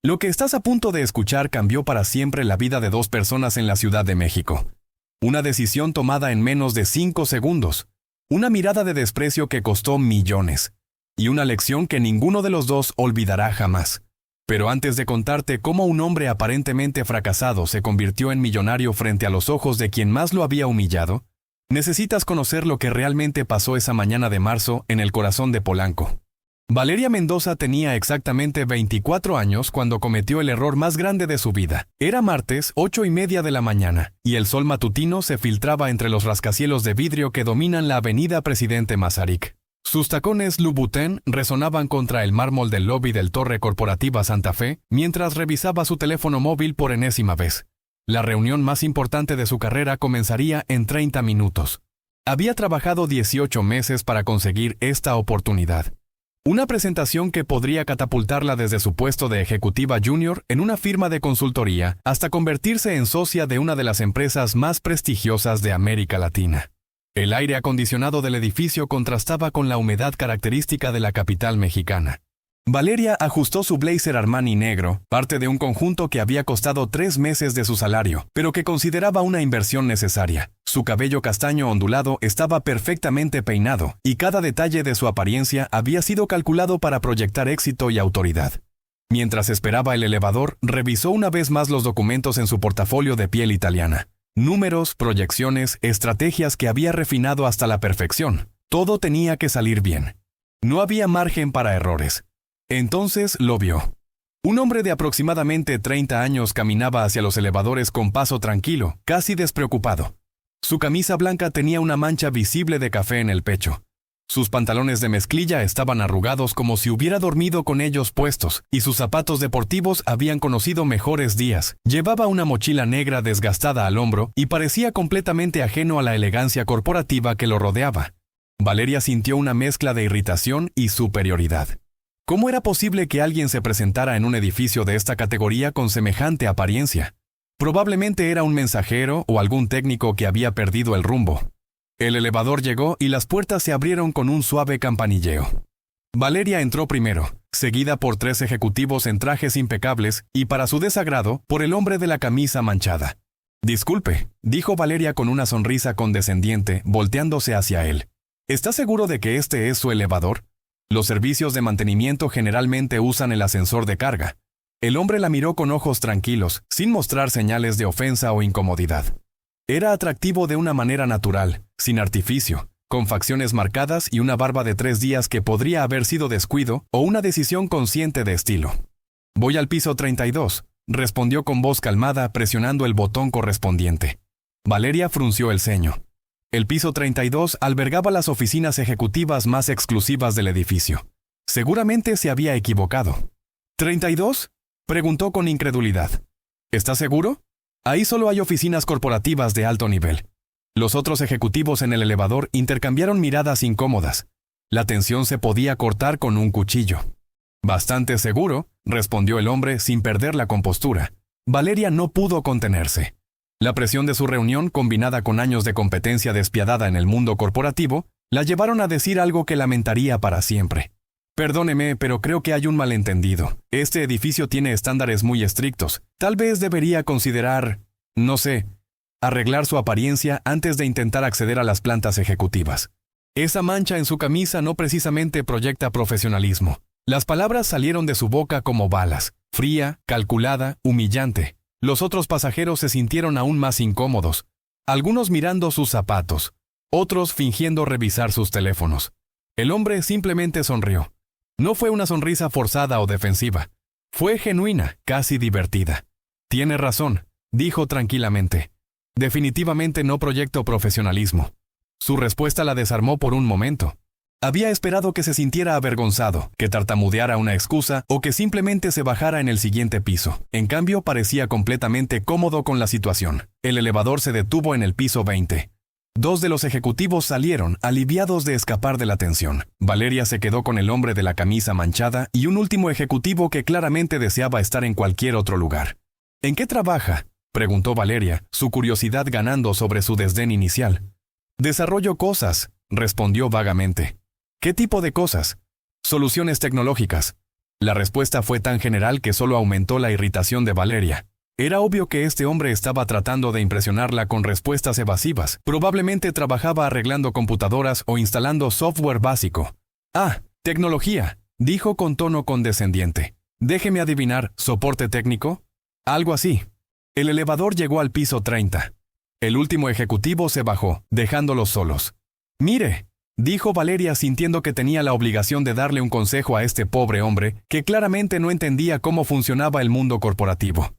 Lo que estás a punto de escuchar cambió para siempre la vida de dos personas en la Ciudad de México. Una decisión tomada en menos de 5 segundos. Una mirada de desprecio que costó millones. Y una lección que ninguno de los dos olvidará jamás. Pero antes de contarte cómo un hombre aparentemente fracasado se convirtió en millonario frente a los ojos de quien más lo había humillado, necesitas conocer lo que realmente pasó esa mañana de marzo en el corazón de Polanco. Valeria Mendoza tenía exactamente 24 años cuando cometió el error más grande de su vida. Era martes, 8:30 de la mañana, y el sol matutino se filtraba entre los rascacielos de vidrio que dominan la avenida Presidente Mazarik. Sus tacones Louboutin resonaban contra el mármol del lobby del Torre Corporativa Santa Fe mientras revisaba su teléfono móvil por enésima vez. La reunión más importante de su carrera comenzaría en 30 minutos. Había trabajado 18 meses para conseguir esta oportunidad. Una presentación que podría catapultarla desde su puesto de ejecutiva junior en una firma de consultoría hasta convertirse en socia de una de las empresas más prestigiosas de América Latina. El aire acondicionado del edificio contrastaba con la humedad característica de la capital mexicana. Valeria ajustó su blazer Armani negro, parte de un conjunto que había costado 3 meses de su salario, pero que consideraba una inversión necesaria. Su cabello castaño ondulado estaba perfectamente peinado, y cada detalle de su apariencia había sido calculado para proyectar éxito y autoridad. Mientras esperaba el elevador, revisó una vez más los documentos en su portafolio de piel italiana. Números, proyecciones, estrategias que había refinado hasta la perfección. Todo tenía que salir bien. No había margen para errores. Entonces lo vio. Un hombre de aproximadamente 30 años caminaba hacia los elevadores con paso tranquilo, casi despreocupado. Su camisa blanca tenía una mancha visible de café en el pecho. Sus pantalones de mezclilla estaban arrugados como si hubiera dormido con ellos puestos, y sus zapatos deportivos habían conocido mejores días. Llevaba una mochila negra desgastada al hombro y parecía completamente ajeno a la elegancia corporativa que lo rodeaba. Valeria sintió una mezcla de irritación y superioridad. ¿Cómo era posible que alguien se presentara en un edificio de esta categoría con semejante apariencia? Probablemente era un mensajero o algún técnico que había perdido el rumbo. El elevador llegó y las puertas se abrieron con un suave campanilleo. Valeria entró primero, seguida por 3 ejecutivos en trajes impecables y, para su desagrado, por el hombre de la camisa manchada. «Disculpe», dijo Valeria con una sonrisa condescendiente, volteándose hacia él. «¿Está seguro de que este es su elevador? Los servicios de mantenimiento generalmente usan el ascensor de carga». El hombre la miró con ojos tranquilos, sin mostrar señales de ofensa o incomodidad. Era atractivo de una manera natural, sin artificio, con facciones marcadas y una barba de 3 días que podría haber sido descuido o una decisión consciente de estilo. «Voy al piso 32», respondió con voz calmada, presionando el botón correspondiente. Valeria frunció el ceño. El piso 32 albergaba las oficinas ejecutivas más exclusivas del edificio. Seguramente se había equivocado. «¿32?» preguntó con incredulidad. «¿Estás seguro? Ahí solo hay oficinas corporativas de alto nivel». Los otros ejecutivos en el elevador intercambiaron miradas incómodas. La tensión se podía cortar con un cuchillo. «Bastante seguro», respondió el hombre sin perder la compostura. Valeria no pudo contenerse. La presión de su reunión, combinada con años de competencia despiadada en el mundo corporativo, la llevaron a decir algo que lamentaría para siempre. «Perdóneme, pero creo que hay un malentendido. Este edificio tiene estándares muy estrictos. Tal vez debería considerar, no sé, arreglar su apariencia antes de intentar acceder a las plantas ejecutivas. Esa mancha en su camisa no precisamente proyecta profesionalismo». Las palabras salieron de su boca como balas, fría, calculada, humillante. Los otros pasajeros se sintieron aún más incómodos, algunos mirando sus zapatos, otros fingiendo revisar sus teléfonos. El hombre simplemente sonrió. No fue una sonrisa forzada o defensiva. Fue genuina, casi divertida. «Tiene razón», dijo tranquilamente. «Definitivamente no proyecto profesionalismo». Su respuesta la desarmó por un momento. Había esperado que se sintiera avergonzado, que tartamudeara una excusa o que simplemente se bajara en el siguiente piso. En cambio, parecía completamente cómodo con la situación. El elevador se detuvo en el piso 20. 2 de los ejecutivos salieron, aliviados de escapar de la tensión. Valeria se quedó con el hombre de la camisa manchada y un último ejecutivo que claramente deseaba estar en cualquier otro lugar. «¿En qué trabaja?», preguntó Valeria, su curiosidad ganando sobre su desdén inicial. «Desarrollo cosas», respondió vagamente. «¿Qué tipo de cosas?» «Soluciones tecnológicas». La respuesta fue tan general que solo aumentó la irritación de Valeria. Era obvio que este hombre estaba tratando de impresionarla con respuestas evasivas. Probablemente trabajaba arreglando computadoras o instalando software básico. «Ah, tecnología», dijo con tono condescendiente. «Déjeme adivinar, ¿soporte técnico?» «Algo así». El elevador llegó al piso 30. El último ejecutivo se bajó, dejándolos solos. «Mire», dijo Valeria sintiendo que tenía la obligación de darle un consejo a este pobre hombre que claramente no entendía cómo funcionaba el mundo corporativo.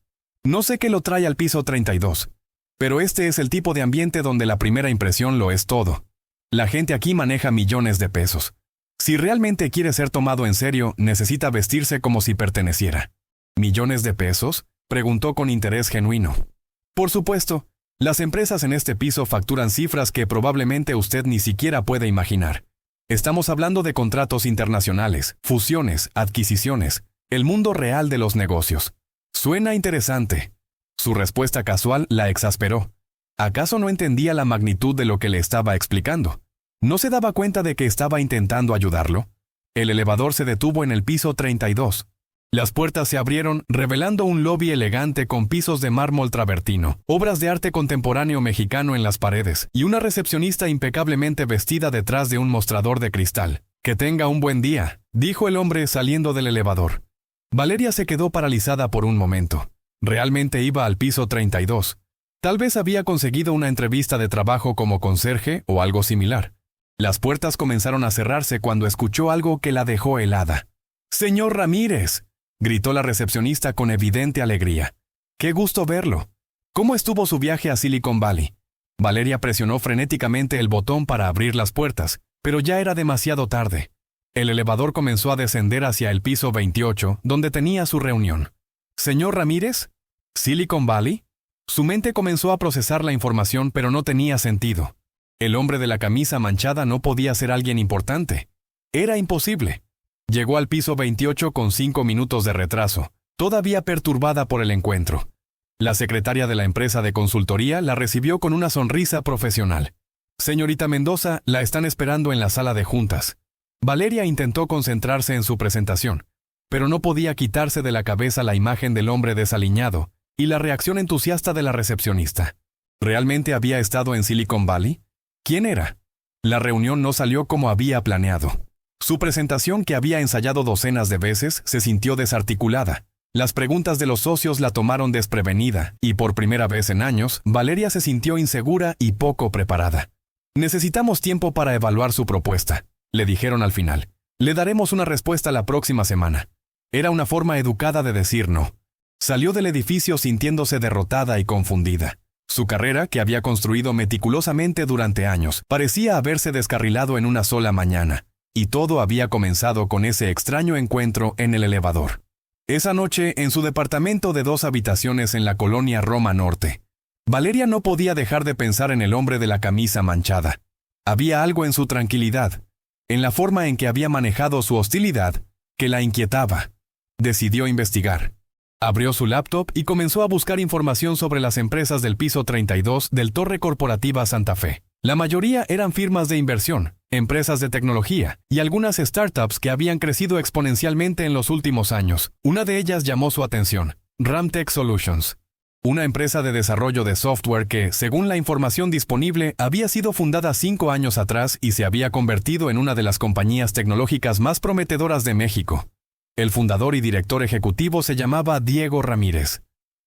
«No sé qué lo trae al piso 32, pero este es el tipo de ambiente donde la primera impresión lo es todo. La gente aquí maneja millones de pesos. Si realmente quiere ser tomado en serio, necesita vestirse como si perteneciera». «¿Millones de pesos?», preguntó con interés genuino. «Por supuesto, las empresas en este piso facturan cifras que probablemente usted ni siquiera puede imaginar. Estamos hablando de contratos internacionales, fusiones, adquisiciones, el mundo real de los negocios». «Suena interesante». Su respuesta casual la exasperó. ¿Acaso no entendía la magnitud de lo que le estaba explicando? ¿No se daba cuenta de que estaba intentando ayudarlo? El elevador se detuvo en el piso 32. Las puertas se abrieron, revelando un lobby elegante con pisos de mármol travertino, obras de arte contemporáneo mexicano en las paredes, y una recepcionista impecablemente vestida detrás de un mostrador de cristal. «Que tenga un buen día», dijo el hombre saliendo del elevador. Valeria se quedó paralizada por un momento. Realmente iba al piso 32. Tal vez había conseguido una entrevista de trabajo como conserje o algo similar. Las puertas comenzaron a cerrarse cuando escuchó algo que la dejó helada. «¡Señor Ramírez!», gritó la recepcionista con evidente alegría. «¡Qué gusto verlo! ¿Cómo estuvo su viaje a Silicon Valley?». Valeria presionó frenéticamente el botón para abrir las puertas, pero ya era demasiado tarde. El elevador comenzó a descender hacia el piso 28, donde tenía su reunión. «¿Señor Ramírez? ¿Silicon Valley?». Su mente comenzó a procesar la información, pero no tenía sentido. El hombre de la camisa manchada no podía ser alguien importante. Era imposible. Llegó al piso 28 con 5 minutos de retraso, todavía perturbada por el encuentro. La secretaria de la empresa de consultoría la recibió con una sonrisa profesional. «Señorita Mendoza, la están esperando en la sala de juntas». Valeria intentó concentrarse en su presentación, pero no podía quitarse de la cabeza la imagen del hombre desaliñado y la reacción entusiasta de la recepcionista. ¿Realmente había estado en Silicon Valley? ¿Quién era? La reunión no salió como había planeado. Su presentación, que había ensayado docenas de veces, se sintió desarticulada. Las preguntas de los socios la tomaron desprevenida, y por primera vez en años, Valeria se sintió insegura y poco preparada. «Necesitamos tiempo para evaluar su propuesta», le dijeron al final. «Le daremos una respuesta la próxima semana». Era una forma educada de decir no. Salió del edificio sintiéndose derrotada y confundida. Su carrera, que había construido meticulosamente durante años, parecía haberse descarrilado en una sola mañana, y todo había comenzado con ese extraño encuentro en el elevador. Esa noche, en su departamento de 2 habitaciones en la colonia Roma Norte, Valeria no podía dejar de pensar en el hombre de la camisa manchada. Había algo en su tranquilidad, en la forma en que había manejado su hostilidad, que la inquietaba. Decidió investigar. Abrió su laptop y comenzó a buscar información sobre las empresas del piso 32 del Torre Corporativa Santa Fe. La mayoría eran firmas de inversión, empresas de tecnología y algunas startups que habían crecido exponencialmente en los últimos años. Una de ellas llamó su atención: Ramtech Solutions, una empresa de desarrollo de software que, según la información disponible, había sido fundada 5 años atrás y se había convertido en una de las compañías tecnológicas más prometedoras de México. El fundador y director ejecutivo se llamaba Diego Ramírez.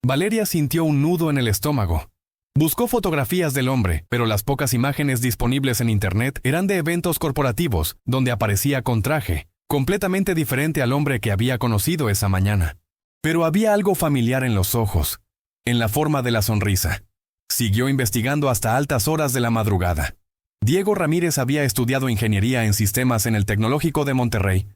Valeria sintió un nudo en el estómago. Buscó fotografías del hombre, pero las pocas imágenes disponibles en Internet eran de eventos corporativos, donde aparecía con traje, completamente diferente al hombre que había conocido esa mañana. Pero había algo familiar en los ojos, en la forma de la sonrisa. Siguió investigando hasta altas horas de la madrugada. Diego Ramírez había estudiado ingeniería en sistemas en el Tecnológico de Monterrey.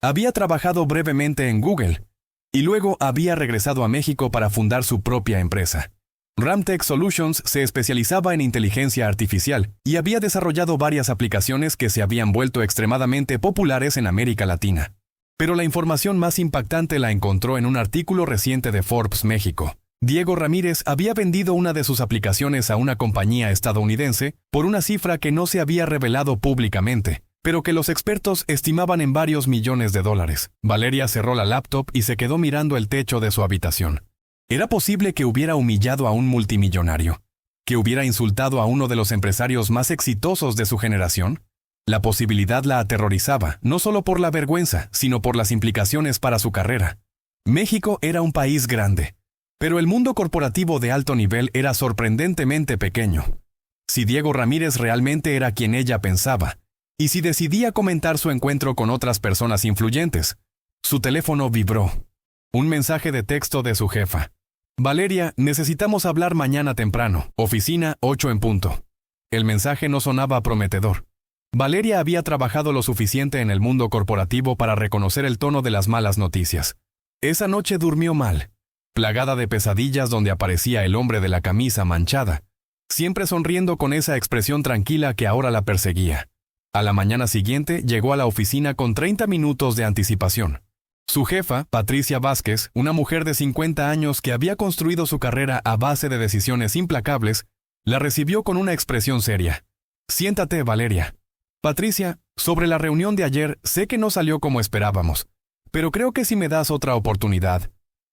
Había trabajado brevemente en Google, y luego había regresado a México para fundar su propia empresa. Ramtech Solutions se especializaba en inteligencia artificial y había desarrollado varias aplicaciones que se habían vuelto extremadamente populares en América Latina. Pero la información más impactante la encontró en un artículo reciente de Forbes México. Diego Ramírez había vendido una de sus aplicaciones a una compañía estadounidense por una cifra que no se había revelado públicamente, pero que los expertos estimaban en varios millones de dólares. Valeria cerró la laptop y se quedó mirando el techo de su habitación. ¿Era posible que hubiera humillado a un multimillonario? ¿Que hubiera insultado a uno de los empresarios más exitosos de su generación? La posibilidad la aterrorizaba, no solo por la vergüenza, sino por las implicaciones para su carrera. México era un país grande, pero el mundo corporativo de alto nivel era sorprendentemente pequeño. Si Diego Ramírez realmente era quien ella pensaba, y si decidía comentar su encuentro con otras personas influyentes, su teléfono vibró. Un mensaje de texto de su jefa. Valeria, necesitamos hablar mañana temprano, oficina 8 en punto. El mensaje no sonaba prometedor. Valeria había trabajado lo suficiente en el mundo corporativo para reconocer el tono de las malas noticias. Esa noche durmió mal, plagada de pesadillas donde aparecía el hombre de la camisa manchada, siempre sonriendo con esa expresión tranquila que ahora la perseguía. A la mañana siguiente llegó a la oficina con 30 minutos de anticipación. Su jefa, Patricia Vázquez, una mujer de 50 años que había construido su carrera a base de decisiones implacables, la recibió con una expresión seria. «Siéntate, Valeria». «Patricia, sobre la reunión de ayer, sé que no salió como esperábamos, pero creo que si me das otra oportunidad».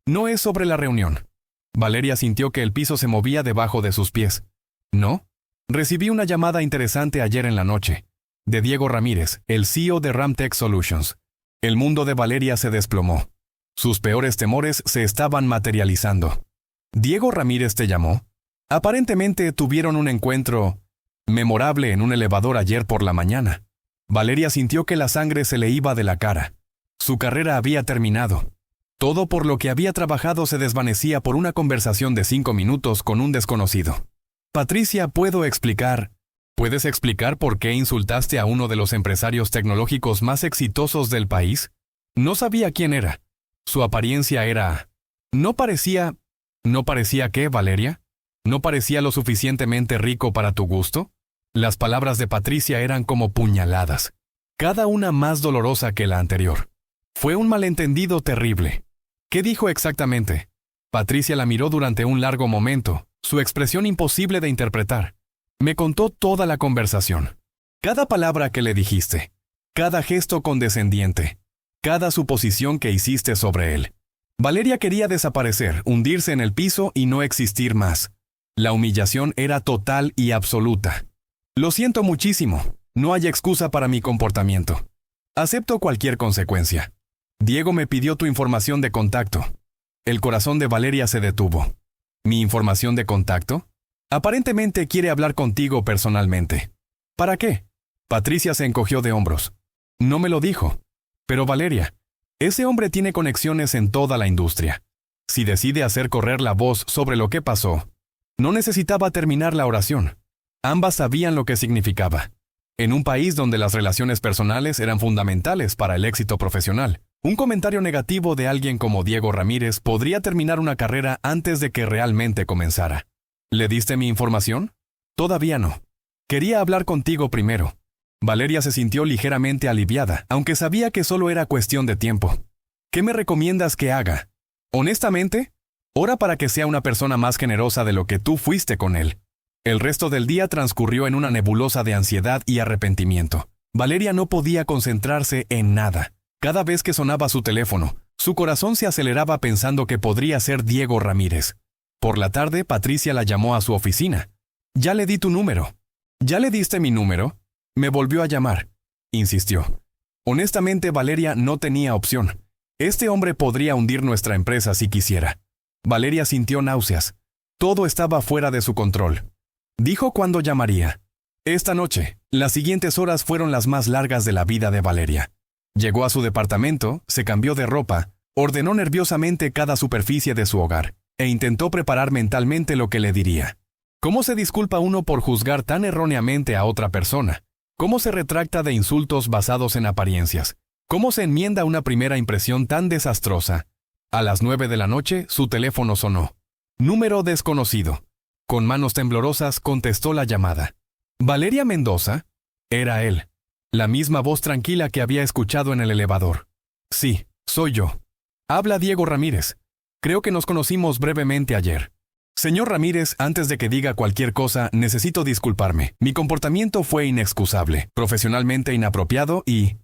«No es sobre la reunión». Valeria sintió que el piso se movía debajo de sus pies. «¿No?» «Recibí una llamada interesante ayer en la noche, de Diego Ramírez, el CEO de Ramtech Solutions». El mundo de Valeria se desplomó. Sus peores temores se estaban materializando. «¿Diego Ramírez te llamó?» «Aparentemente tuvieron un encuentro memorable en un elevador ayer por la mañana». Valeria sintió que la sangre se le iba de la cara. Su carrera había terminado. Todo por lo que había trabajado se desvanecía por una conversación de 5 minutos con un desconocido. «Patricia, ¿puedes explicar por qué insultaste a uno de los empresarios tecnológicos más exitosos del país?» No sabía quién era. Su apariencia era... ¿No parecía qué, Valeria? ¿No parecía lo suficientemente rico para tu gusto? Las palabras de Patricia eran como puñaladas, cada una más dolorosa que la anterior. Fue un malentendido terrible. ¿Qué dijo exactamente? Patricia la miró durante un largo momento, su expresión imposible de interpretar. Me contó toda la conversación. Cada palabra que le dijiste, cada gesto condescendiente, cada suposición que hiciste sobre él. Valeria quería desaparecer, hundirse en el piso y no existir más. La humillación era total y absoluta. «Lo siento muchísimo. No hay excusa para mi comportamiento. Acepto cualquier consecuencia. Diego me pidió tu información de contacto». El corazón de Valeria se detuvo. ¿Mi información de contacto? Aparentemente quiere hablar contigo personalmente. ¿Para qué? Patricia se encogió de hombros. No me lo dijo. Pero Valeria, ese hombre tiene conexiones en toda la industria. Si decide hacer correr la voz sobre lo que pasó, no necesitaba terminar la oración. Ambas sabían lo que significaba. En un país donde las relaciones personales eran fundamentales para el éxito profesional, un comentario negativo de alguien como Diego Ramírez podría terminar una carrera antes de que realmente comenzara. ¿Le diste mi información? Todavía no. Quería hablar contigo primero. Valeria se sintió ligeramente aliviada, aunque sabía que solo era cuestión de tiempo. ¿Qué me recomiendas que haga? Honestamente, ora para que sea una persona más generosa de lo que tú fuiste con él. El resto del día transcurrió en una nebulosa de ansiedad y arrepentimiento. Valeria no podía concentrarse en nada. Cada vez que sonaba su teléfono, su corazón se aceleraba pensando que podría ser Diego Ramírez. Por la tarde, Patricia la llamó a su oficina. «Ya le di tu número». «¿Ya le diste mi número?» «Me volvió a llamar», insistió. Honestamente, Valeria no tenía opción. Este hombre podría hundir nuestra empresa si quisiera. Valeria sintió náuseas. Todo estaba fuera de su control. Dijo cuándo llamaría. Esta noche, las siguientes horas fueron las más largas de la vida de Valeria. Llegó a su departamento, se cambió de ropa, ordenó nerviosamente cada superficie de su hogar, e intentó preparar mentalmente lo que le diría. ¿Cómo se disculpa uno por juzgar tan erróneamente a otra persona? ¿Cómo se retracta de insultos basados en apariencias? ¿Cómo se enmienda una primera impresión tan desastrosa? A las 9 de la noche, su teléfono sonó. Número desconocido. Con manos temblorosas contestó la llamada. ¿Valeria Mendoza? Era él. La misma voz tranquila que había escuchado en el elevador. Sí, soy yo. Habla Diego Ramírez. Creo que nos conocimos brevemente ayer. Señor Ramírez, antes de que diga cualquier cosa, necesito disculparme. Mi comportamiento fue inexcusable, profesionalmente inapropiado y...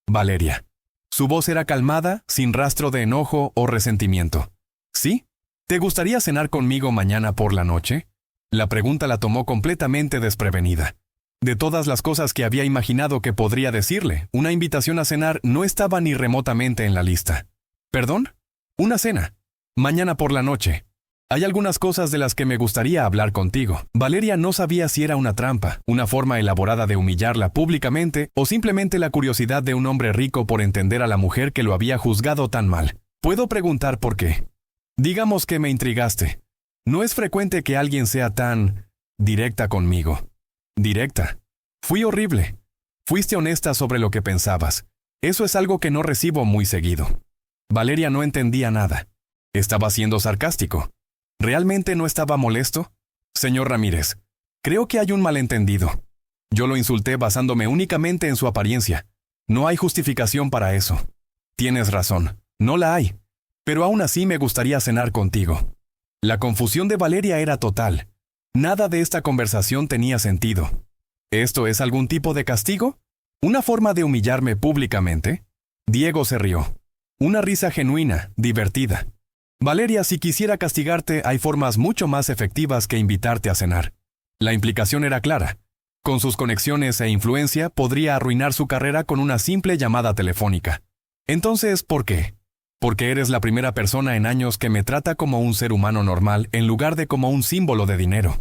Valeria. Su voz era calmada, sin rastro de enojo o resentimiento. ¿Sí? ¿Te gustaría cenar conmigo mañana por la noche? La pregunta la tomó completamente desprevenida. De todas las cosas que había imaginado que podría decirle, una invitación a cenar no estaba ni remotamente en la lista. ¿Perdón? Una cena. Mañana por la noche. Hay algunas cosas de las que me gustaría hablar contigo. Valeria no sabía si era una trampa, una forma elaborada de humillarla públicamente o simplemente la curiosidad de un hombre rico por entender a la mujer que lo había juzgado tan mal. ¿Puedo preguntar por qué? Digamos que me intrigaste. No es frecuente que alguien sea tan... directa conmigo. Directa. Fui horrible. Fuiste honesta sobre lo que pensabas. Eso es algo que no recibo muy seguido. Valeria no entendía nada. Estaba siendo sarcástico. ¿Realmente no estaba molesto? Señor Ramírez, creo que hay un malentendido. Yo lo insulté basándome únicamente en su apariencia. No hay justificación para eso. Tienes razón, no la hay. Pero aún así me gustaría cenar contigo. La confusión de Valeria era total. Nada de esta conversación tenía sentido. ¿Esto es algún tipo de castigo? ¿Una forma de humillarme públicamente? Diego se rió. Una risa genuina, divertida. Valeria, si quisiera castigarte, hay formas mucho más efectivas que invitarte a cenar. La implicación era clara. Con sus conexiones e influencia, podría arruinar su carrera con una simple llamada telefónica. Entonces, ¿por qué? Porque eres la primera persona en años que me trata como un ser humano normal en lugar de como un símbolo de dinero.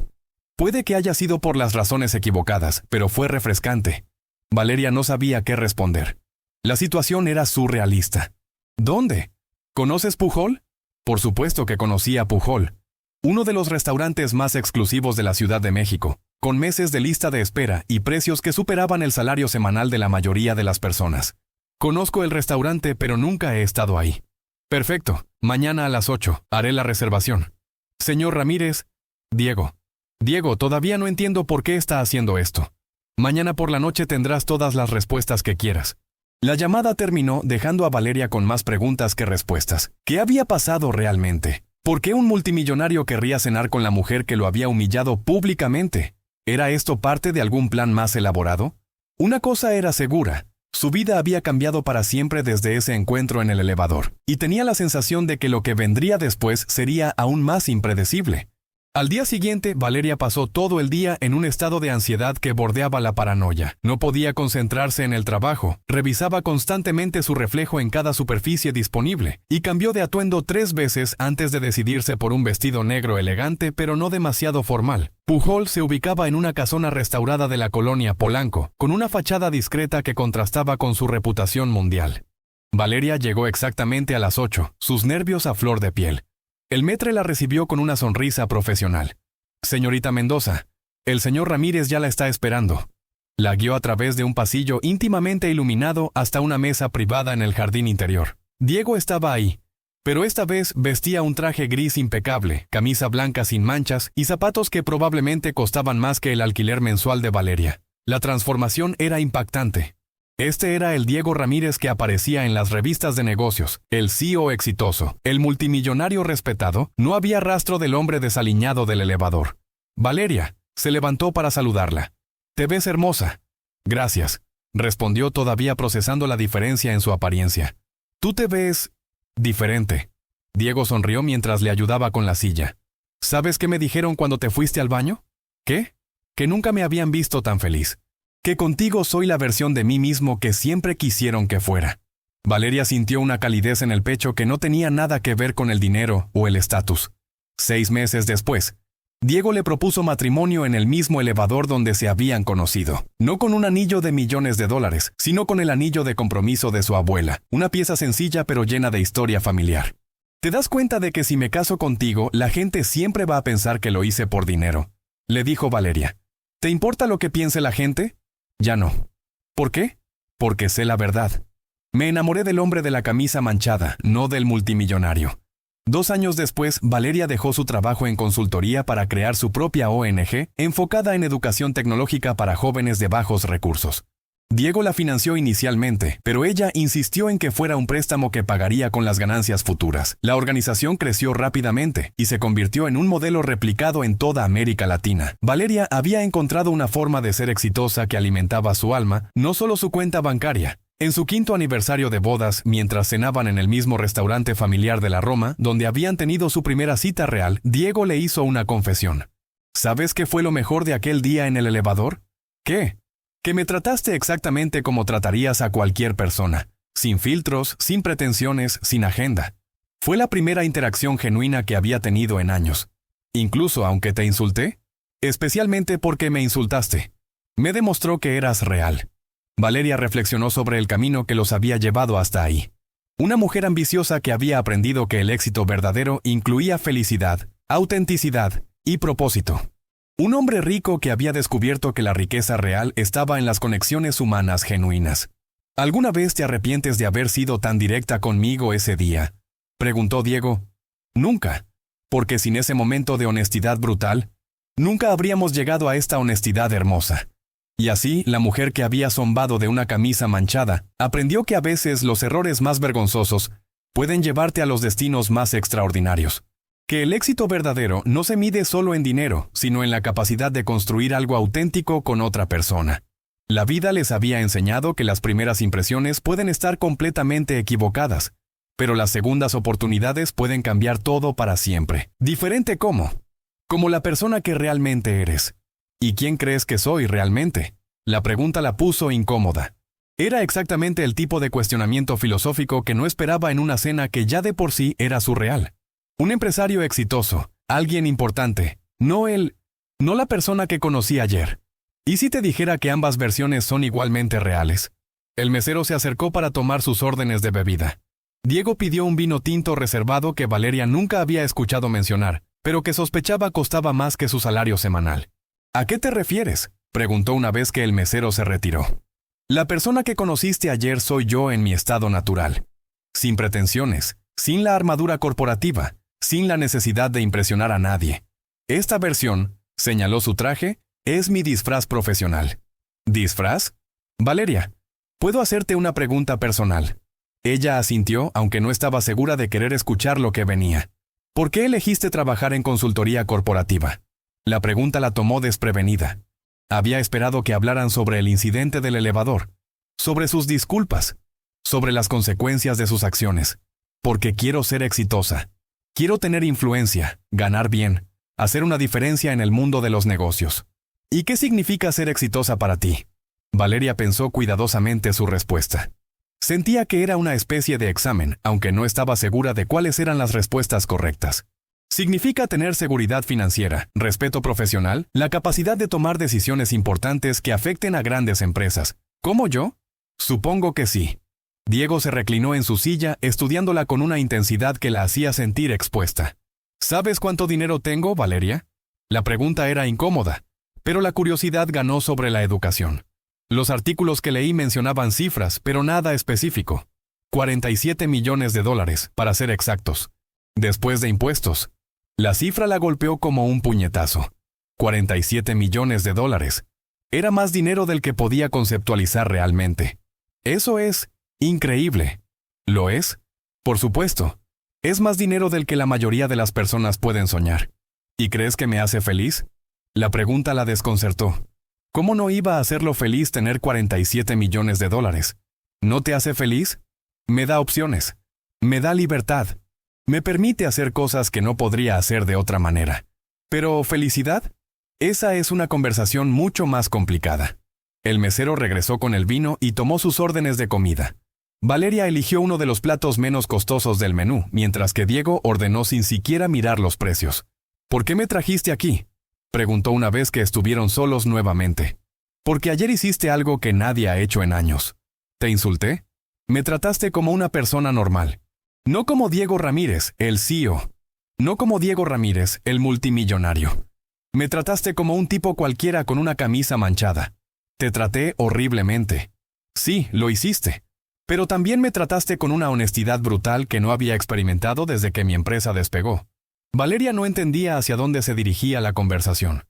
Puede que haya sido por las razones equivocadas, pero fue refrescante. Valeria no sabía qué responder. La situación era surrealista. ¿Dónde? ¿Conoces Pujol? Por supuesto que conocía Pujol, uno de los restaurantes más exclusivos de la Ciudad de México, con meses de lista de espera y precios que superaban el salario semanal de la mayoría de las personas. Conozco el restaurante, pero nunca he estado ahí. Perfecto, mañana a las 8, haré la reservación. Señor Ramírez, Diego. Diego, todavía no entiendo por qué está haciendo esto. Mañana por la noche tendrás todas las respuestas que quieras. La llamada terminó dejando a Valeria con más preguntas que respuestas. ¿Qué había pasado realmente? ¿Por qué un multimillonario querría cenar con la mujer que lo había humillado públicamente? ¿Era esto parte de algún plan más elaborado? Una cosa era segura. Su vida había cambiado para siempre desde ese encuentro en el elevador, y tenía la sensación de que lo que vendría después sería aún más impredecible. Al día siguiente, Valeria pasó todo el día en un estado de ansiedad que bordeaba la paranoia. No podía concentrarse en el trabajo, revisaba constantemente su reflejo en cada superficie disponible, y cambió de atuendo 3 veces antes de decidirse por un vestido negro elegante pero no demasiado formal. Pujol se ubicaba en una casona restaurada de la colonia Polanco, con una fachada discreta que contrastaba con su reputación mundial. Valeria llegó exactamente a las 8, sus nervios a flor de piel. El maître la recibió con una sonrisa profesional. Señorita Mendoza, el señor Ramírez ya la está esperando. La guió a través de un pasillo íntimamente iluminado hasta una mesa privada en el jardín interior. Diego estaba ahí, pero esta vez vestía un traje gris impecable, camisa blanca sin manchas y zapatos que probablemente costaban más que el alquiler mensual de Valeria. La transformación era impactante. Este era el Diego Ramírez que aparecía en las revistas de negocios, el CEO exitoso, el multimillonario respetado. No había rastro del hombre desaliñado del elevador. Valeria se levantó para saludarla. «Te ves hermosa». «Gracias», respondió todavía procesando la diferencia en su apariencia. «Tú te ves... diferente». Diego sonrió mientras le ayudaba con la silla. «¿Sabes qué me dijeron cuando te fuiste al baño?» «¿Qué?» «Que nunca me habían visto tan feliz. Que contigo soy la versión de mí mismo que siempre quisieron que fuera». Valeria sintió una calidez en el pecho que no tenía nada que ver con el dinero o el estatus. 6 meses después, Diego le propuso matrimonio en el mismo elevador donde se habían conocido. No con un anillo de millones de dólares, sino con el anillo de compromiso de su abuela, una pieza sencilla pero llena de historia familiar. «¿Te das cuenta de que si me caso contigo, la gente siempre va a pensar que lo hice por dinero?», le dijo Valeria. «¿Te importa lo que piense la gente?» «Ya no». «¿Por qué?» «Porque sé la verdad. Me enamoré del hombre de la camisa manchada, no del multimillonario». 2 años después, Valeria dejó su trabajo en consultoría para crear su propia ONG, enfocada en educación tecnológica para jóvenes de bajos recursos. Diego la financió inicialmente, pero ella insistió en que fuera un préstamo que pagaría con las ganancias futuras. La organización creció rápidamente y se convirtió en un modelo replicado en toda América Latina. Valeria había encontrado una forma de ser exitosa que alimentaba su alma, no solo su cuenta bancaria. En su 5º aniversario de bodas, mientras cenaban en el mismo restaurante familiar de la Roma, donde habían tenido su primera cita real, Diego le hizo una confesión. ¿Sabes qué fue lo mejor de aquel día en el elevador? ¿Qué? Que me trataste exactamente como tratarías a cualquier persona, sin filtros, sin pretensiones, sin agenda. Fue la primera interacción genuina que había tenido en años. Incluso aunque te insulté, especialmente porque me insultaste, me demostró que eras real. Valeria reflexionó sobre el camino que los había llevado hasta ahí. Una mujer ambiciosa que había aprendido que el éxito verdadero incluía felicidad, autenticidad y propósito. Un hombre rico que había descubierto que la riqueza real estaba en las conexiones humanas genuinas. ¿Alguna vez te arrepientes de haber sido tan directa conmigo ese día?, preguntó Diego. Nunca, porque sin ese momento de honestidad brutal, nunca habríamos llegado a esta honestidad hermosa. Y así, la mujer que había zombado de una camisa manchada, aprendió que a veces los errores más vergonzosos pueden llevarte a los destinos más extraordinarios. Que el éxito verdadero no se mide solo en dinero, sino en la capacidad de construir algo auténtico con otra persona. La vida les había enseñado que las primeras impresiones pueden estar completamente equivocadas, pero las segundas oportunidades pueden cambiar todo para siempre. ¿Diferente cómo? Como la persona que realmente eres. ¿Y quién crees que soy realmente? La pregunta la puso incómoda. Era exactamente el tipo de cuestionamiento filosófico que no esperaba en una cena que ya de por sí era surreal. Un empresario exitoso, alguien importante, no la persona que conocí ayer. ¿Y si te dijera que ambas versiones son igualmente reales? El mesero se acercó para tomar sus órdenes de bebida. Diego pidió un vino tinto reservado que Valeria nunca había escuchado mencionar, pero que sospechaba costaba más que su salario semanal. ¿A qué te refieres?, preguntó una vez que el mesero se retiró. La persona que conociste ayer soy yo en mi estado natural. Sin pretensiones, sin la armadura corporativa, sin la necesidad de impresionar a nadie. Esta versión, señaló su traje, es mi disfraz profesional. ¿Disfraz? Valeria, ¿puedo hacerte una pregunta personal? Ella asintió, aunque no estaba segura de querer escuchar lo que venía. ¿Por qué elegiste trabajar en consultoría corporativa? La pregunta la tomó desprevenida. Había esperado que hablaran sobre el incidente del elevador, sobre sus disculpas, sobre las consecuencias de sus acciones. Porque quiero ser exitosa. Quiero tener influencia, ganar bien, hacer una diferencia en el mundo de los negocios. ¿Y qué significa ser exitosa para ti? Valeria pensó cuidadosamente su respuesta. Sentía que era una especie de examen, aunque no estaba segura de cuáles eran las respuestas correctas. Significa tener seguridad financiera, respeto profesional, la capacidad de tomar decisiones importantes que afecten a grandes empresas. ¿Como yo? Supongo que sí. Diego se reclinó en su silla, estudiándola con una intensidad que la hacía sentir expuesta. ¿Sabes cuánto dinero tengo, Valeria? La pregunta era incómoda, pero la curiosidad ganó sobre la educación. Los artículos que leí mencionaban cifras, pero nada específico. 47 millones de dólares, para ser exactos. Después de impuestos. La cifra la golpeó como un puñetazo. 47 millones de dólares. Era más dinero del que podía conceptualizar realmente. Eso es increíble. ¿Lo es? Por supuesto. Es más dinero del que la mayoría de las personas pueden soñar. ¿Y crees que me hace feliz? La pregunta la desconcertó. ¿Cómo no iba a hacerlo feliz tener 47 millones de dólares? ¿No te hace feliz? Me da opciones. Me da libertad. Me permite hacer cosas que no podría hacer de otra manera. ¿Pero felicidad? Esa es una conversación mucho más complicada. El mesero regresó con el vino y tomó sus órdenes de comida. Valeria eligió uno de los platos menos costosos del menú, mientras que Diego ordenó sin siquiera mirar los precios. ¿Por qué me trajiste aquí?, preguntó una vez que estuvieron solos nuevamente. Porque ayer hiciste algo que nadie ha hecho en años. ¿Te insulté? Me trataste como una persona normal. No como Diego Ramírez, el CEO. No como Diego Ramírez, el multimillonario. Me trataste como un tipo cualquiera con una camisa manchada. Te traté horriblemente. Sí, lo hiciste. Pero también me trataste con una honestidad brutal que no había experimentado desde que mi empresa despegó. Valeria no entendía hacia dónde se dirigía la conversación.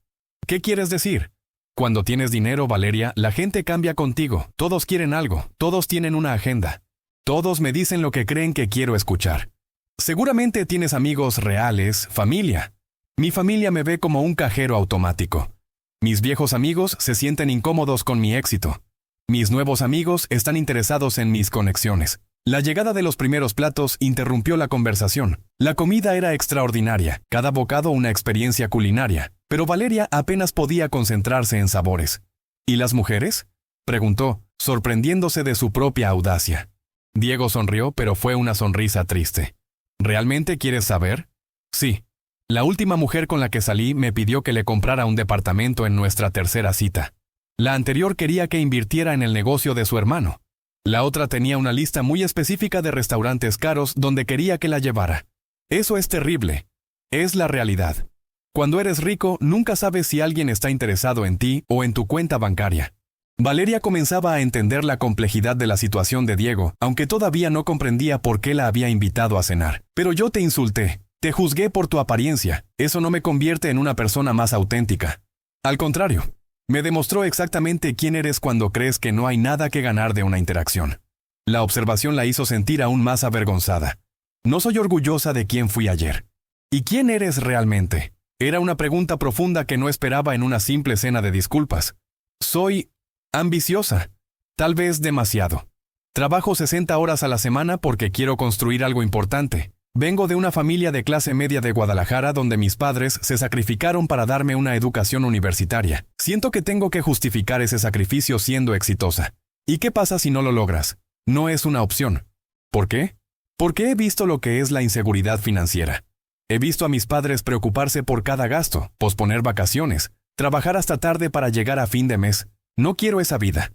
¿Qué quieres decir? Cuando tienes dinero, Valeria, la gente cambia contigo. Todos quieren algo, todos tienen una agenda. Todos me dicen lo que creen que quiero escuchar. Seguramente tienes amigos reales, familia. Mi familia me ve como un cajero automático. Mis viejos amigos se sienten incómodos con mi éxito. Mis nuevos amigos están interesados en mis conexiones. La llegada de los primeros platos interrumpió la conversación. La comida era extraordinaria, cada bocado una experiencia culinaria, pero Valeria apenas podía concentrarse en sabores. ¿Y las mujeres?, preguntó, sorprendiéndose de su propia audacia. Diego sonrió, pero fue una sonrisa triste. ¿Realmente quieres saber? Sí. La última mujer con la que salí me pidió que le comprara un departamento en nuestra tercera cita. La anterior quería que invirtiera en el negocio de su hermano. La otra tenía una lista muy específica de restaurantes caros donde quería que la llevara. Eso es terrible. Es la realidad. Cuando eres rico, nunca sabes si alguien está interesado en ti o en tu cuenta bancaria. Valeria comenzaba a entender la complejidad de la situación de Diego, aunque todavía no comprendía por qué la había invitado a cenar. Pero yo te insulté. Te juzgué por tu apariencia. Eso no me convierte en una persona más auténtica. Al contrario, me demostró exactamente quién eres cuando crees que no hay nada que ganar de una interacción. La observación la hizo sentir aún más avergonzada. No soy orgullosa de quién fui ayer. ¿Y quién eres realmente? Era una pregunta profunda que no esperaba en una simple cena de disculpas. Soy ambiciosa. Tal vez demasiado. Trabajo 60 horas a la semana porque quiero construir algo importante. Vengo de una familia de clase media de Guadalajara donde mis padres se sacrificaron para darme una educación universitaria. Siento que tengo que justificar ese sacrificio siendo exitosa. ¿Y qué pasa si no lo logras? No es una opción. ¿Por qué? Porque he visto lo que es la inseguridad financiera. He visto a mis padres preocuparse por cada gasto, posponer vacaciones, trabajar hasta tarde para llegar a fin de mes. No quiero esa vida.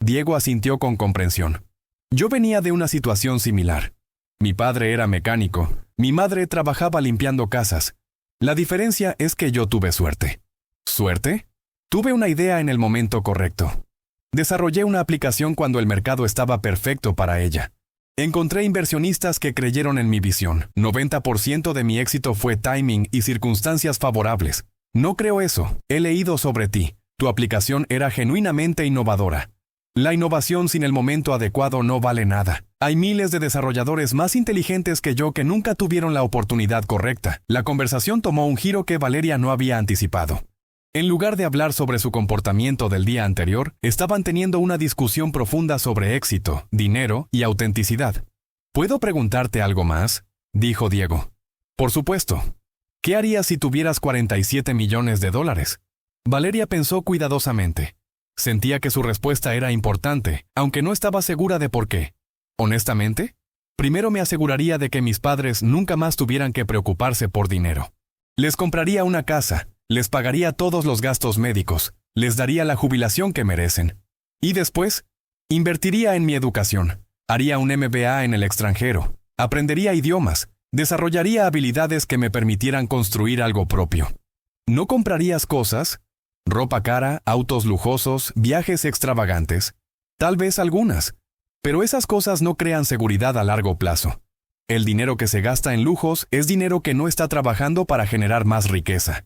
Diego asintió con comprensión. Yo venía de una situación similar. Mi padre era mecánico, mi madre trabajaba limpiando casas. La diferencia es que yo tuve suerte. ¿Suerte? Tuve una idea en el momento correcto. Desarrollé una aplicación cuando el mercado estaba perfecto para ella. Encontré inversionistas que creyeron en mi visión. 90% de mi éxito fue timing y circunstancias favorables. No creo eso. He leído sobre ti. Tu aplicación era genuinamente innovadora. La innovación sin el momento adecuado no vale nada. Hay miles de desarrolladores más inteligentes que yo que nunca tuvieron la oportunidad correcta. La conversación tomó un giro que Valeria no había anticipado. En lugar de hablar sobre su comportamiento del día anterior, estaban teniendo una discusión profunda sobre éxito, dinero y autenticidad. ¿Puedo preguntarte algo más?, dijo Diego. Por supuesto. ¿Qué harías si tuvieras $47 millones? Valeria pensó cuidadosamente. Sentía que su respuesta era importante, aunque no estaba segura de por qué. Honestamente, primero me aseguraría de que mis padres nunca más tuvieran que preocuparse por dinero. Les compraría una casa, les pagaría todos los gastos médicos, les daría la jubilación que merecen. Y después, invertiría en mi educación. Haría un MBA en el extranjero, aprendería idiomas, desarrollaría habilidades que me permitieran construir algo propio. ¿No comprarías cosas? Ropa cara, autos lujosos, viajes extravagantes. Tal vez algunas. Pero esas cosas no crean seguridad a largo plazo. El dinero que se gasta en lujos es dinero que no está trabajando para generar más riqueza.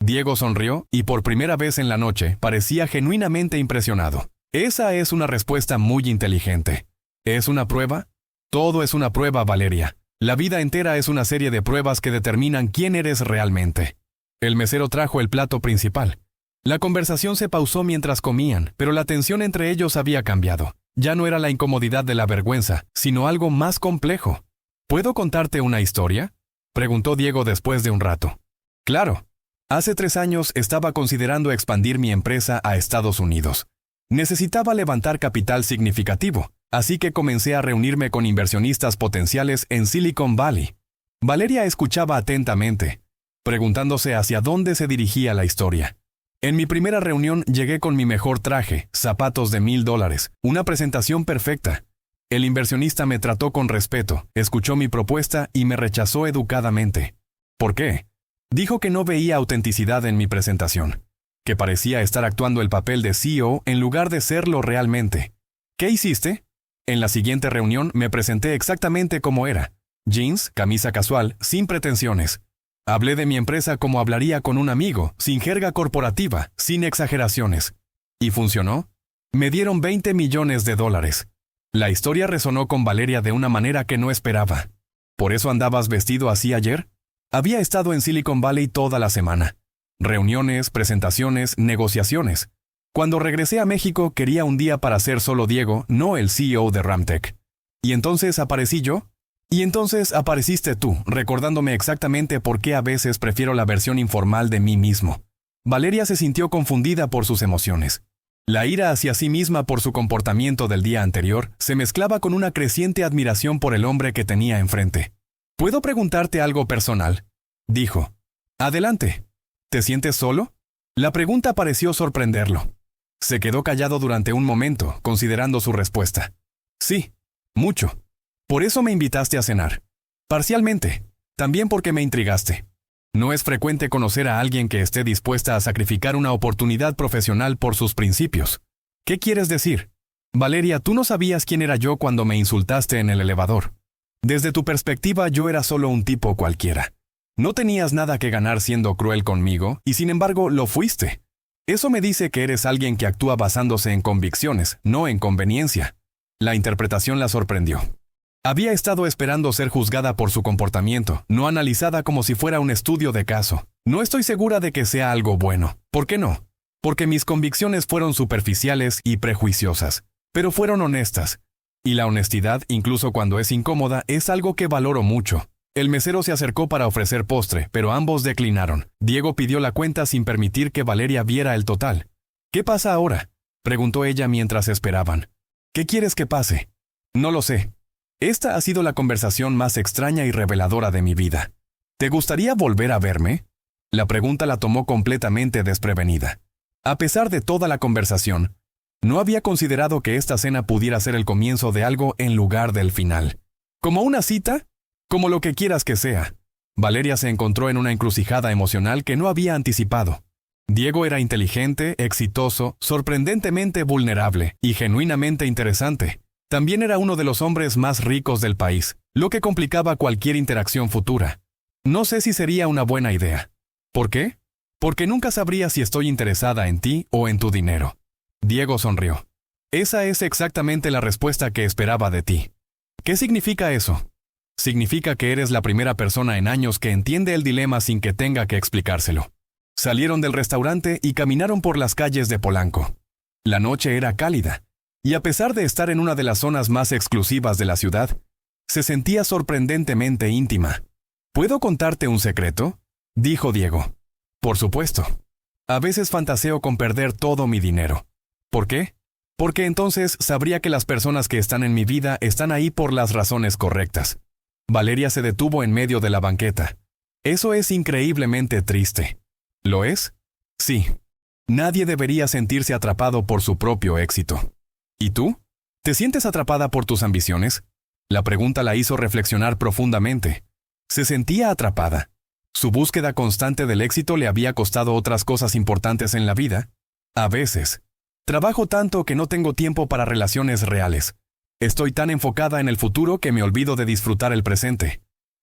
Diego sonrió y por primera vez en la noche parecía genuinamente impresionado. Esa es una respuesta muy inteligente. ¿Es una prueba? Todo es una prueba, Valeria. La vida entera es una serie de pruebas que determinan quién eres realmente. El mesero trajo el plato principal. La conversación se pausó mientras comían, pero la tensión entre ellos había cambiado. Ya no era la incomodidad de la vergüenza, sino algo más complejo. ¿Puedo contarte una historia?, preguntó Diego después de un rato. Claro. Hace 3 años estaba considerando expandir mi empresa a Estados Unidos. Necesitaba levantar capital significativo, así que comencé a reunirme con inversionistas potenciales en Silicon Valley. Valeria escuchaba atentamente, preguntándose hacia dónde se dirigía la historia. En mi primera reunión llegué con mi mejor traje, zapatos de $1,000, una presentación perfecta. El inversionista me trató con respeto, escuchó mi propuesta y me rechazó educadamente. ¿Por qué? Dijo que no veía autenticidad en mi presentación, que parecía estar actuando el papel de CEO en lugar de serlo realmente. ¿Qué hiciste? En la siguiente reunión me presenté exactamente como era. Jeans, camisa casual, sin pretensiones. Hablé de mi empresa como hablaría con un amigo, sin jerga corporativa, sin exageraciones. ¿Y funcionó? Me dieron $20 millones. La historia resonó con Valeria de una manera que no esperaba. ¿Por eso andabas vestido así ayer? Había estado en Silicon Valley toda la semana. Reuniones, presentaciones, negociaciones. Cuando regresé a México quería un día para ser solo Diego, no el CEO de Ramtech. ¿Y entonces aparecí yo? Y entonces apareciste tú, recordándome exactamente por qué a veces prefiero la versión informal de mí mismo. Valeria se sintió confundida por sus emociones. La ira hacia sí misma por su comportamiento del día anterior se mezclaba con una creciente admiración por el hombre que tenía enfrente. ¿Puedo preguntarte algo personal?, dijo. Adelante. ¿Te sientes solo? La pregunta pareció sorprenderlo. Se quedó callado durante un momento, considerando su respuesta. Sí, mucho. Por eso me invitaste a cenar. Parcialmente, también porque me intrigaste. No es frecuente conocer a alguien que esté dispuesta a sacrificar una oportunidad profesional por sus principios. ¿Qué quieres decir? Valeria, tú no sabías quién era yo cuando me insultaste en el elevador. Desde tu perspectiva, yo era solo un tipo cualquiera. No tenías nada que ganar siendo cruel conmigo, y sin embargo lo fuiste. Eso me dice que eres alguien que actúa basándose en convicciones, no en conveniencia. La interpretación la sorprendió. Había estado esperando ser juzgada por su comportamiento, no analizada como si fuera un estudio de caso. No estoy segura de que sea algo bueno. ¿Por qué no? Porque mis convicciones fueron superficiales y prejuiciosas, pero fueron honestas. Y la honestidad, incluso cuando es incómoda, es algo que valoro mucho. El mesero se acercó para ofrecer postre, pero ambos declinaron. Diego pidió la cuenta sin permitir que Valeria viera el total. ¿Qué pasa ahora?, preguntó ella mientras esperaban. ¿Qué quieres que pase? No lo sé. Esta ha sido la conversación más extraña y reveladora de mi vida. ¿Te gustaría volver a verme? La pregunta la tomó completamente desprevenida. A pesar de toda la conversación, no había considerado que esta cena pudiera ser el comienzo de algo en lugar del final. ¿Como una cita? Como lo que quieras que sea. Valeria se encontró en una encrucijada emocional que no había anticipado. Diego era inteligente, exitoso, sorprendentemente vulnerable y genuinamente interesante. También era uno de los hombres más ricos del país, lo que complicaba cualquier interacción futura. No sé si sería una buena idea. ¿Por qué? Porque nunca sabría si estoy interesada en ti o en tu dinero. Diego sonrió. Esa es exactamente la respuesta que esperaba de ti. ¿Qué significa eso? Significa que eres la primera persona en años que entiende el dilema sin que tenga que explicárselo. Salieron del restaurante y caminaron por las calles de Polanco. La noche era cálida. Y a pesar de estar en una de las zonas más exclusivas de la ciudad, se sentía sorprendentemente íntima. ¿Puedo contarte un secreto?, dijo Diego. Por supuesto. A veces fantaseo con perder todo mi dinero. ¿Por qué? Porque entonces sabría que las personas que están en mi vida están ahí por las razones correctas. Valeria se detuvo en medio de la banqueta. Eso es increíblemente triste. ¿Lo es? Sí. Nadie debería sentirse atrapado por su propio éxito. ¿Y tú? ¿Te sientes atrapada por tus ambiciones? La pregunta la hizo reflexionar profundamente. Se sentía atrapada. ¿Su búsqueda constante del éxito le había costado otras cosas importantes en la vida? A veces. Trabajo tanto que no tengo tiempo para relaciones reales. Estoy tan enfocada en el futuro que me olvido de disfrutar el presente.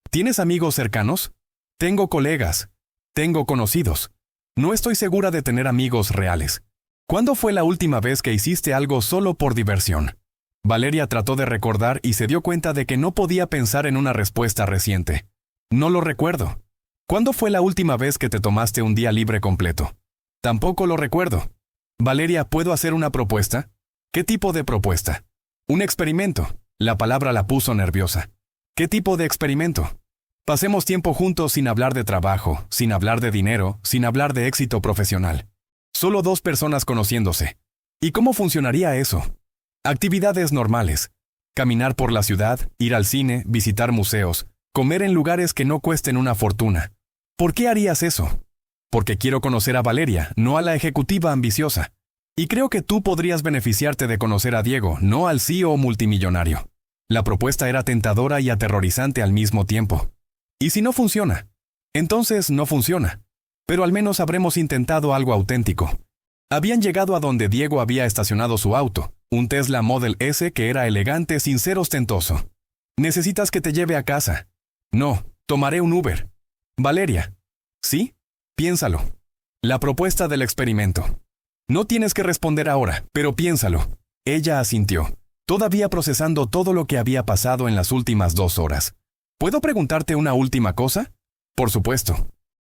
¿Tienes amigos cercanos? Tengo colegas. Tengo conocidos. No estoy segura de tener amigos reales. ¿Cuándo fue la última vez que hiciste algo solo por diversión? Valeria trató de recordar y se dio cuenta de que no podía pensar en una respuesta reciente. No lo recuerdo. ¿Cuándo fue la última vez que te tomaste un día libre completo? Tampoco lo recuerdo. Valeria, ¿puedo hacer una propuesta? ¿Qué tipo de propuesta? Un experimento. La palabra la puso nerviosa. ¿Qué tipo de experimento? Pasemos tiempo juntos sin hablar de trabajo, sin hablar de dinero, sin hablar de éxito profesional. Solo dos personas conociéndose. ¿Y cómo funcionaría eso? Actividades normales. Caminar por la ciudad, ir al cine, visitar museos, comer en lugares que no cuesten una fortuna. ¿Por qué harías eso? Porque quiero conocer a Valeria, no a la ejecutiva ambiciosa. Y creo que tú podrías beneficiarte de conocer a Diego, no al CEO multimillonario. La propuesta era tentadora y aterrorizante al mismo tiempo. ¿Y si no funciona? Entonces no funciona. Pero al menos habremos intentado algo auténtico. Habían llegado a donde Diego había estacionado su auto, un Tesla Model S que era elegante sin ser ostentoso. ¿Necesitas que te lleve a casa? No, tomaré un Uber. Valeria. ¿Sí? Piénsalo. La propuesta del experimento. No tienes que responder ahora, pero piénsalo. Ella asintió, todavía procesando todo lo que había pasado en las últimas 2 horas. ¿Puedo preguntarte una última cosa? Por supuesto.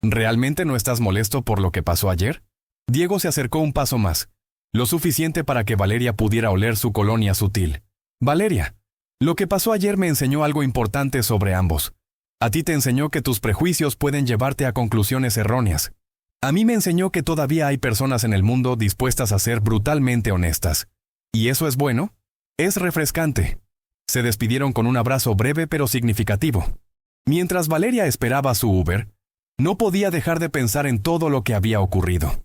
¿Realmente no estás molesto por lo que pasó ayer? Diego se acercó un paso más, lo suficiente para que Valeria pudiera oler su colonia sutil. Valeria, lo que pasó ayer me enseñó algo importante sobre ambos. A ti te enseñó que tus prejuicios pueden llevarte a conclusiones erróneas. A mí me enseñó que todavía hay personas en el mundo dispuestas a ser brutalmente honestas. ¿Y eso es bueno? Es refrescante. Se despidieron con un abrazo breve pero significativo. Mientras Valeria esperaba su Uber, no podía dejar de pensar en todo lo que había ocurrido.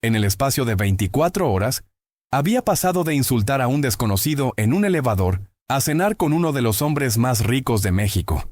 En el espacio de 24 horas, había pasado de insultar a un desconocido en un elevador a cenar con uno de los hombres más ricos de México.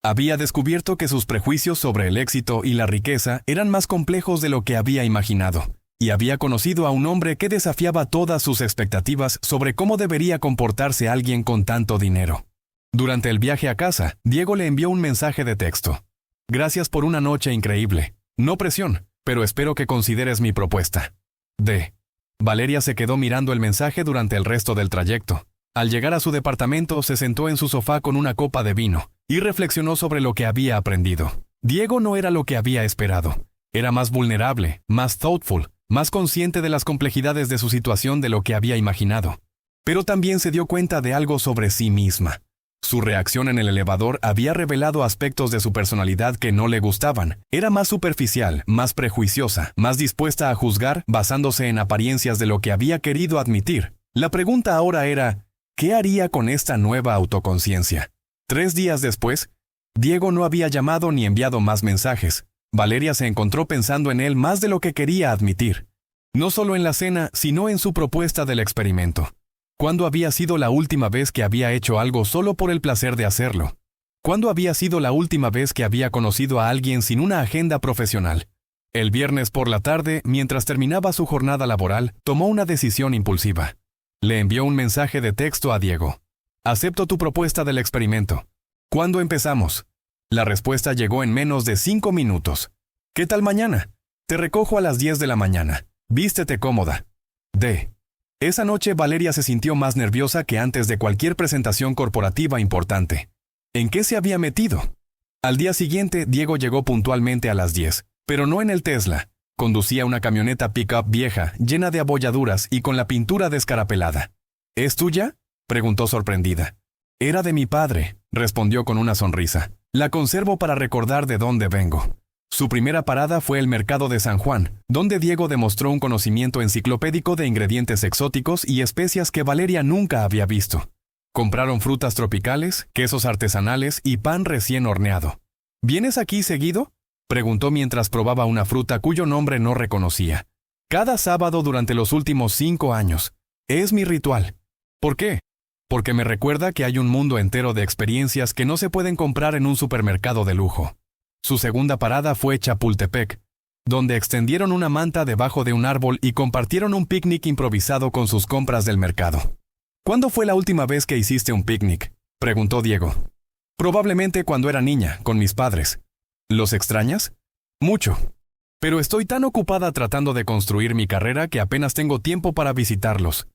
Había descubierto que sus prejuicios sobre el éxito y la riqueza eran más complejos de lo que había imaginado, y había conocido a un hombre que desafiaba todas sus expectativas sobre cómo debería comportarse alguien con tanto dinero. Durante el viaje a casa, Diego le envió un mensaje de texto. Gracias por una noche increíble. No presión, pero espero que consideres mi propuesta. D. Valeria se quedó mirando el mensaje durante el resto del trayecto. Al llegar a su departamento, se sentó en su sofá con una copa de vino y reflexionó sobre lo que había aprendido. Diego no era lo que había esperado. Era más vulnerable, más thoughtful, más consciente de las complejidades de su situación de lo que había imaginado. Pero también se dio cuenta de algo sobre sí misma. Su reacción en el elevador había revelado aspectos de su personalidad que no le gustaban. Era más superficial, más prejuiciosa, más dispuesta a juzgar basándose en apariencias de lo que había querido admitir. La pregunta ahora era, ¿qué haría con esta nueva autoconciencia? 3 días después, Diego no había llamado ni enviado más mensajes. Valeria se encontró pensando en él más de lo que quería admitir. No solo en la cena, sino en su propuesta del experimento. ¿Cuándo había sido la última vez que había hecho algo solo por el placer de hacerlo? ¿Cuándo había sido la última vez que había conocido a alguien sin una agenda profesional? El viernes por la tarde, mientras terminaba su jornada laboral, tomó una decisión impulsiva. Le envió un mensaje de texto a Diego. Acepto tu propuesta del experimento. ¿Cuándo empezamos? La respuesta llegó en menos de 5 minutos. ¿Qué tal mañana? Te recojo a las 10 de la mañana. Vístete cómoda. D. Esa noche Valeria se sintió más nerviosa que antes de cualquier presentación corporativa importante. ¿En qué se había metido? Al día siguiente, Diego llegó puntualmente a las 10, pero no en el Tesla. Conducía una camioneta pick-up vieja, llena de abolladuras y con la pintura descarapelada. ¿Es tuya?, preguntó sorprendida. Era de mi padre, respondió con una sonrisa. La conservo para recordar de dónde vengo. Su primera parada fue el mercado de San Juan, donde Diego demostró un conocimiento enciclopédico de ingredientes exóticos y especias que Valeria nunca había visto. Compraron frutas tropicales, quesos artesanales y pan recién horneado. ¿Vienes aquí seguido?, preguntó mientras probaba una fruta cuyo nombre no reconocía. Cada sábado durante los últimos 5 años. Es mi ritual. ¿Por qué? Porque me recuerda que hay un mundo entero de experiencias que no se pueden comprar en un supermercado de lujo. Su segunda parada fue Chapultepec, donde extendieron una manta debajo de un árbol y compartieron un picnic improvisado con sus compras del mercado. ¿Cuándo fue la última vez que hiciste un picnic?, preguntó Diego. Probablemente cuando era niña, con mis padres. ¿Los extrañas? Mucho. Pero estoy tan ocupada tratando de construir mi carrera que apenas tengo tiempo para visitarlos.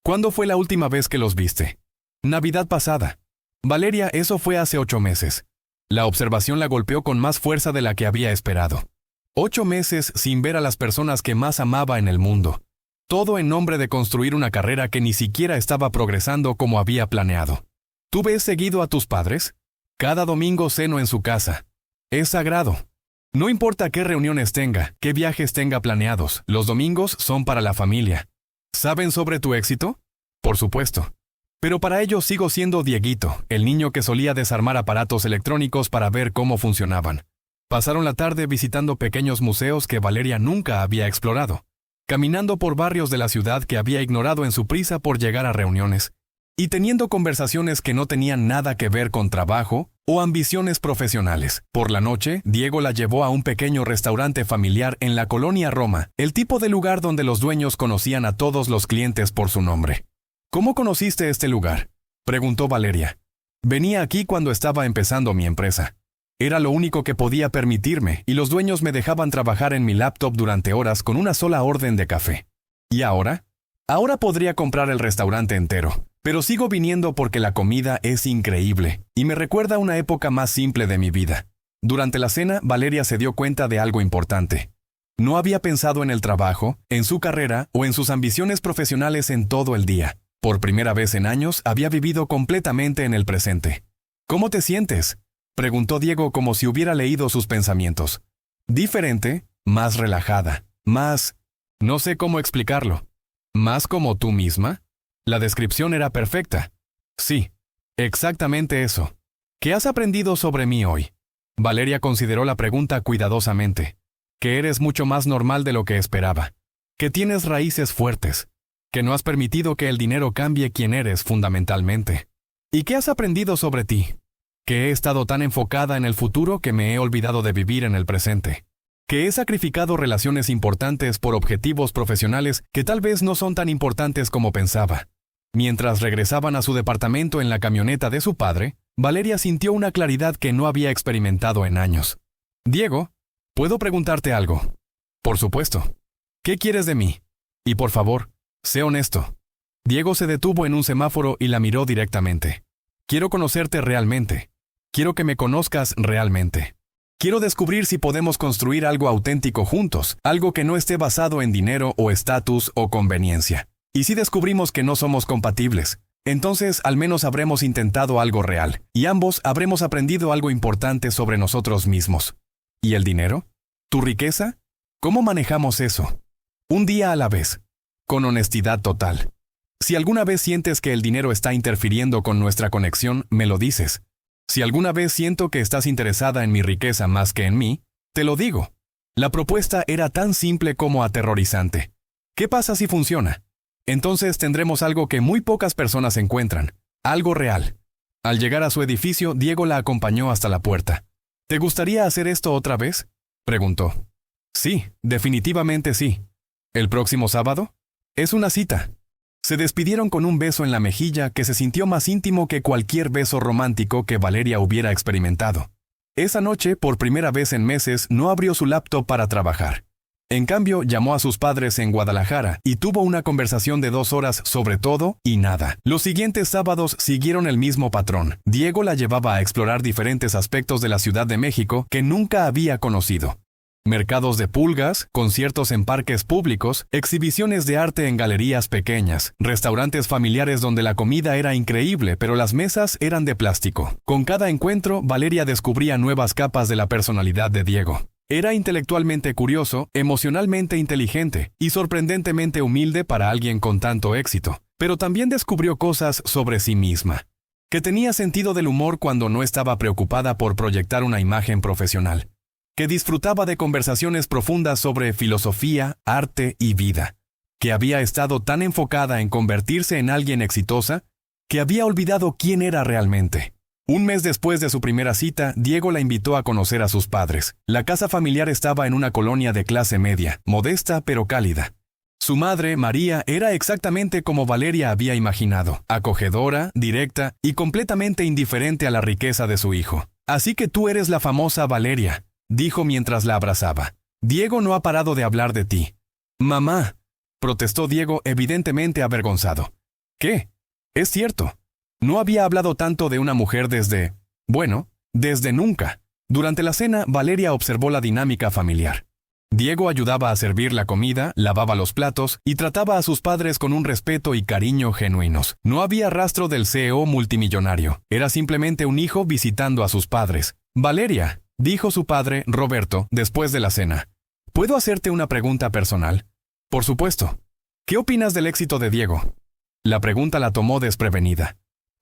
¿Cuándo fue la última vez que los viste? Navidad pasada. Valeria, eso fue hace 8 meses. La observación la golpeó con más fuerza de la que había esperado. 8 meses sin ver a las personas que más amaba en el mundo. Todo en nombre de construir una carrera que ni siquiera estaba progresando como había planeado. ¿Tú ves seguido a tus padres? Cada domingo ceno en su casa. Es sagrado. No importa qué reuniones tenga, qué viajes tenga planeados, los domingos son para la familia. ¿Saben sobre tu éxito? Por supuesto. Pero para ellos sigo siendo Dieguito, el niño que solía desarmar aparatos electrónicos para ver cómo funcionaban. Pasaron la tarde visitando pequeños museos que Valeria nunca había explorado, caminando por barrios de la ciudad que había ignorado en su prisa por llegar a reuniones, y teniendo conversaciones que no tenían nada que ver con trabajo o ambiciones profesionales. Por la noche, Diego la llevó a un pequeño restaurante familiar en la colonia Roma, el tipo de lugar donde los dueños conocían a todos los clientes por su nombre. ¿Cómo conociste este lugar?, preguntó Valeria. Venía aquí cuando estaba empezando mi empresa. Era lo único que podía permitirme, y los dueños me dejaban trabajar en mi laptop durante horas con una sola orden de café. ¿Y ahora? Ahora podría comprar el restaurante entero, pero sigo viniendo porque la comida es increíble, y me recuerda una época más simple de mi vida. Durante la cena, Valeria se dio cuenta de algo importante. No había pensado en el trabajo, en su carrera o en sus ambiciones profesionales en todo el día. Por primera vez en años, había vivido completamente en el presente. ¿Cómo te sientes?, preguntó Diego como si hubiera leído sus pensamientos. Diferente, más relajada, más... no sé cómo explicarlo. ¿Más como tú misma? La descripción era perfecta. Sí, exactamente eso. ¿Qué has aprendido sobre mí hoy? Valeria consideró la pregunta cuidadosamente. Que eres mucho más normal de lo que esperaba. Que tienes raíces fuertes. Que no has permitido que el dinero cambie quién eres fundamentalmente. ¿Y qué has aprendido sobre ti? Que he estado tan enfocada en el futuro que me he olvidado de vivir en el presente. Que he sacrificado relaciones importantes por objetivos profesionales que tal vez no son tan importantes como pensaba. Mientras regresaban a su departamento en la camioneta de su padre, Valeria sintió una claridad que no había experimentado en años. Diego, ¿puedo preguntarte algo? Por supuesto. ¿Qué quieres de mí? Y por favor, sé honesto. Diego se detuvo en un semáforo y la miró directamente. Quiero conocerte realmente. Quiero que me conozcas realmente. Quiero descubrir si podemos construir algo auténtico juntos, algo que no esté basado en dinero o estatus o conveniencia. Y si descubrimos que no somos compatibles, entonces al menos habremos intentado algo real, y ambos habremos aprendido algo importante sobre nosotros mismos. ¿Y el dinero? ¿Tu riqueza? ¿Cómo manejamos eso? Un día a la vez, con honestidad total. Si alguna vez sientes que el dinero está interfiriendo con nuestra conexión, me lo dices. Si alguna vez siento que estás interesada en mi riqueza más que en mí, te lo digo. La propuesta era tan simple como aterrorizante. ¿Qué pasa si funciona? Entonces tendremos algo que muy pocas personas encuentran, algo real. Al llegar a su edificio, Diego la acompañó hasta la puerta. ¿Te gustaría hacer esto otra vez?, preguntó. Sí, definitivamente sí. ¿El próximo sábado? Es una cita. Se despidieron con un beso en la mejilla que se sintió más íntimo que cualquier beso romántico que Valeria hubiera experimentado. Esa noche, por primera vez en meses, no abrió su laptop para trabajar. En cambio, llamó a sus padres en Guadalajara y tuvo una conversación de 2 horas sobre todo y nada. Los siguientes sábados siguieron el mismo patrón. Diego la llevaba a explorar diferentes aspectos de la Ciudad de México que nunca había conocido. Mercados de pulgas, conciertos en parques públicos, exhibiciones de arte en galerías pequeñas, restaurantes familiares donde la comida era increíble pero las mesas eran de plástico. Con cada encuentro, Valeria descubría nuevas capas de la personalidad de Diego. Era intelectualmente curioso, emocionalmente inteligente y sorprendentemente humilde para alguien con tanto éxito. Pero también descubrió cosas sobre sí misma. Que tenía sentido del humor cuando no estaba preocupada por proyectar una imagen profesional. Que disfrutaba de conversaciones profundas sobre filosofía, arte y vida. Que había estado tan enfocada en convertirse en alguien exitosa que había olvidado quién era realmente. Un mes después de su primera cita, Diego la invitó a conocer a sus padres. La casa familiar estaba en una colonia de clase media, modesta pero cálida. Su madre, María, era exactamente como Valeria había imaginado, acogedora, directa y completamente indiferente a la riqueza de su hijo. «Así que tú eres la famosa Valeria», dijo mientras la abrazaba. «Diego no ha parado de hablar de ti». «Mamá», protestó Diego evidentemente avergonzado. «¿Qué? Es cierto. No había hablado tanto de una mujer desde nunca». Durante la cena, Valeria observó la dinámica familiar. Diego ayudaba a servir la comida, lavaba los platos y trataba a sus padres con un respeto y cariño genuinos. No había rastro del CEO multimillonario. Era simplemente un hijo visitando a sus padres. «Valeria», dijo su padre, Roberto, después de la cena. «¿Puedo hacerte una pregunta personal?» «Por supuesto. ¿Qué opinas del éxito de Diego?» La pregunta la tomó desprevenida.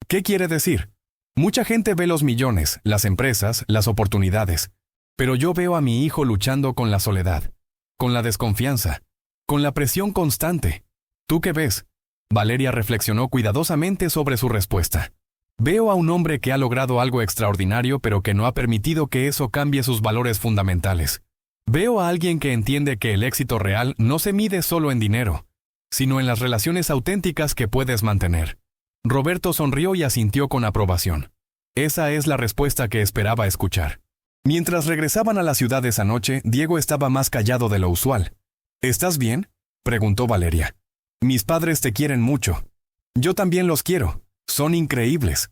¿Qué quiere decir? Mucha gente ve los millones, las empresas, las oportunidades. Pero yo veo a mi hijo luchando con la soledad, con la desconfianza, con la presión constante. ¿Tú qué ves? Valeria reflexionó cuidadosamente sobre su respuesta. Veo a un hombre que ha logrado algo extraordinario pero que no ha permitido que eso cambie sus valores fundamentales. Veo a alguien que entiende que el éxito real no se mide solo en dinero, sino en las relaciones auténticas que puedes mantener. Roberto sonrió y asintió con aprobación. Esa es la respuesta que esperaba escuchar. Mientras regresaban a la ciudad esa noche, Diego estaba más callado de lo usual. ¿Estás bien?, preguntó Valeria. Mis padres te quieren mucho. Yo también los quiero. Son increíbles.